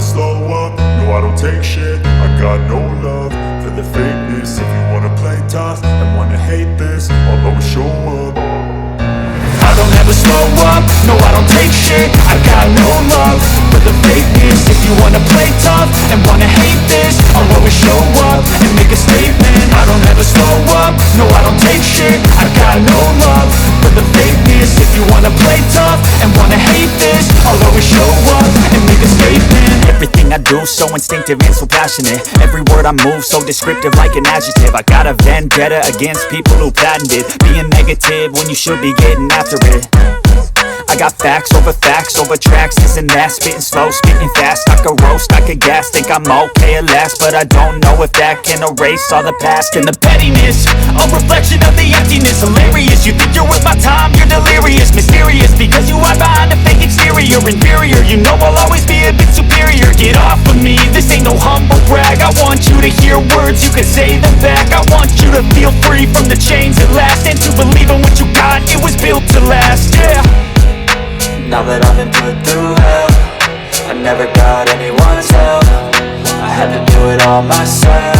slow up, no I don't take shit. I got no love for the fakeness. If you wanna play tough and wanna hate this, I'll always show up. I don't ever slow up, no I don't take shit. I got no love for the fakeness. If you wanna play tough and wanna hate this, I'll always show up and make a statement. I don't ever slow up, no I don't take shit. I got no love for the fakeness. If you wanna play tough and wanna hate this, I'll always show up and make a statement. Everything I do so instinctive and so passionate. Every word I move so descriptive like an adjective. I got a vendetta against people who patented being negative when you should be getting after it. I got facts over tracks, this and that. Spitting slow, spitting fast, I could roast, I could gas. Think I'm okay at last, but I don't know if that can erase all the past. And the pettiness, a reflection of the emptiness. Hilarious, you think you're worth my time, you're delirious. Mysterious, because you hide behind a fake exterior. Inferior, you know I'll always be a bit superior. Get off of me, this ain't no humble brag. I want you to hear words, you can say them back. I want you to feel free from the chains at last, and to believe in what you got, it was built to last, yeah. Now that I've been put through hell, I never got anyone's help. I had to do it all myself.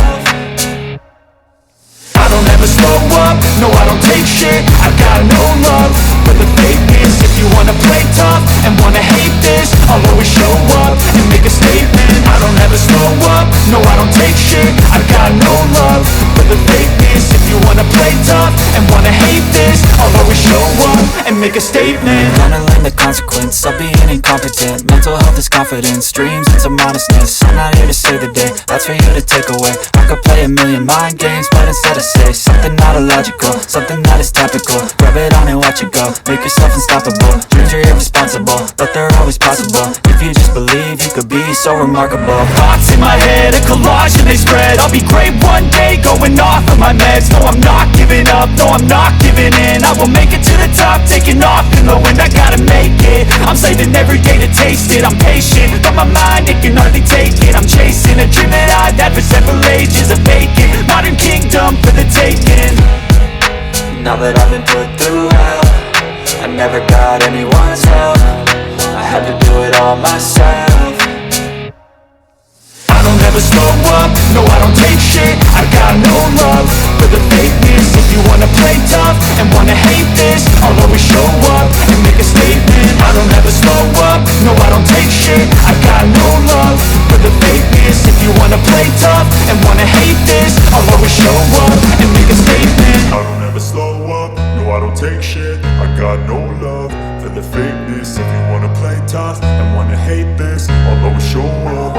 I don't ever slow up, no I don't take shit. I got no love for the fakeness. If you wanna play tough and wanna hate this, I'll always show up and make a statement. I don't ever slow up, no I don't take shit. I got no love for the fakeness. If you wanna play tough and wanna hate this, I'll always show up and make a statement. Gonna learn the consequence of being incompetent. Mental health is confidence, dreams and some honestness. I'm not here to save the day, that's for you to take away. I could play a million mind games, but instead I say something not illogical, something that is topical. Rub it on and watch it go, make yourself unstoppable. Dreams are irresponsible, but they're always possible. If you just believe, you could be so remarkable. Thoughts in my head, a collage and they spread. I'll be great one day, going off of my meds. No, I'm not giving up, no, I'm not giving in. I will make it to the top, taking off in the wind. I gotta make it, I'm saving every day to taste it. I'm patient, but my mind, it can hardly take it. I'm chasing a dream that I've had for several ages. A vacant, modern kingdom for the taking. Now that I've been put through hell, I never got anyone's help. I had to do it all myself. I don't ever slow up, no I don't take shit. I got no love for the fakeness. If you wanna play tough and wanna hate this, I'll always show up and make a statement. I don't ever slow up, no I don't take shit. I got no love for the fakeness. If you wanna play tough and wanna hate this, I'll always show up and make a statement. I don't ever slow up, no I don't take shit. I got no love for the fakeness. If you wanna play tough and wanna hate this, I'll always show up.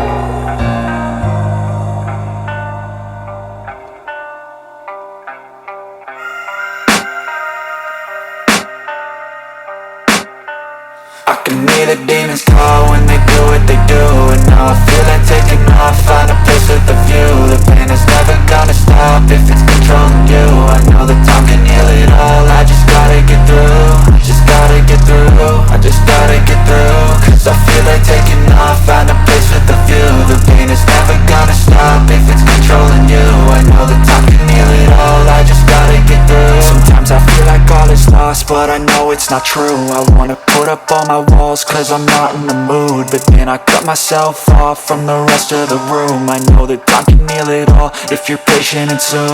I can hear the demons call when they do what they do. And now I feel like taking off, find a place with a view. The pain is never gonna stop if it's controlling you. I know that time can heal it all, I just gotta get through. I just gotta get through, I just gotta get through. Cause I feel like taking off, find a place with a view. The pain is never gonna stop if it's controlling you. I know that time can heal it all, I just gotta get through. Sometimes I feel like all is lost, but I know it's not true. I wanna put up all my walls cause I'm not in the mood, but then I cut myself off from the rest of the room. I know that time can heal it all if you're patient, and soon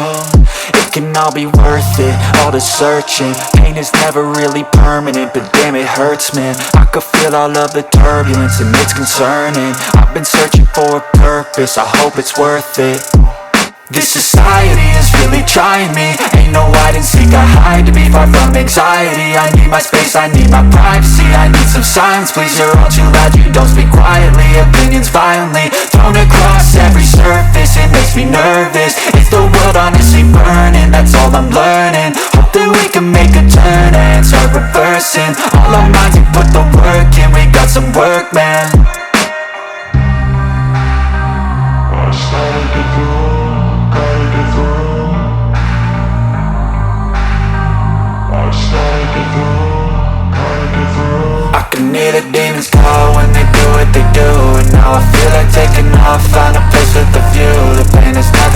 it can all be worth it, all the searching. Pain is never really permanent, but damn it hurts, man. I could feel all of the turbulence and it's concerning. I've been searching for a purpose, I hope it's worth it. This society is really trying me. Ain't no hide and seek, I hide to be far from anxiety. I need my space, I need my privacy. I need some silence, please, you're all too loud. You don't speak quietly, opinions violently thrown across every surface. It makes me nervous, is the world honestly burning? That's all I'm learning. Hope that we can make a turn and start reversing all our minds and put the work in. We got some work, man. I started to do, gotta get through. I started to do, gotta get through. I can hear the demons call when they do what they do. And now I feel like taking off, find a place with a view. The pain is not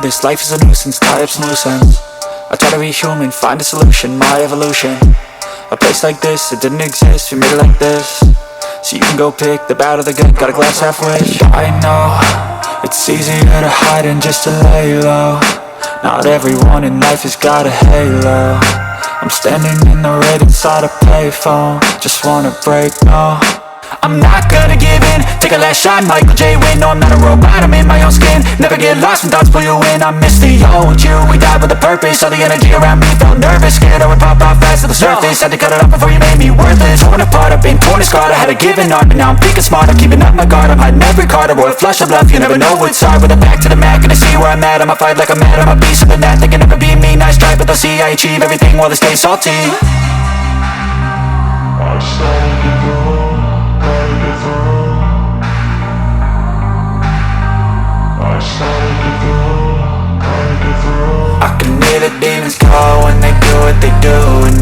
nervous, life is a nuisance, tie up some loose ends. I try to be human, find a solution, my evolution. A place like this, it didn't exist, we made it like this. So you can go pick the bad or the good, got a glass half wish. I know, it's easier to hide than just to lay low. Not everyone in life has got a halo. I'm standing in the red inside a payphone, just wanna break, no. I'm not gonna give in, take a last shot, Michael J. Win. No, I'm not a robot, I'm in my own skin. Never get lost when thoughts pull you in. I miss the old you, we died with a purpose. All the energy around me felt nervous, scared I would pop off fast to the surface. Had to cut it off before you made me worthless. Torn apart, I've been torn and scarred. I had a given art, but now I'm thinking smart. I'm keeping up my guard, I'm hiding every card. A royal flush of love, you never know what's hard. With a back to the mat, gonna see where I'm at. I'ma fight like I'm mad, I'm a beast of the net. They can never be me, nice try, but they'll see I achieve everything while they stay salty. I started to go, gotta get through. I started to go, gotta get through. I can hear the demons call when they do what they do, and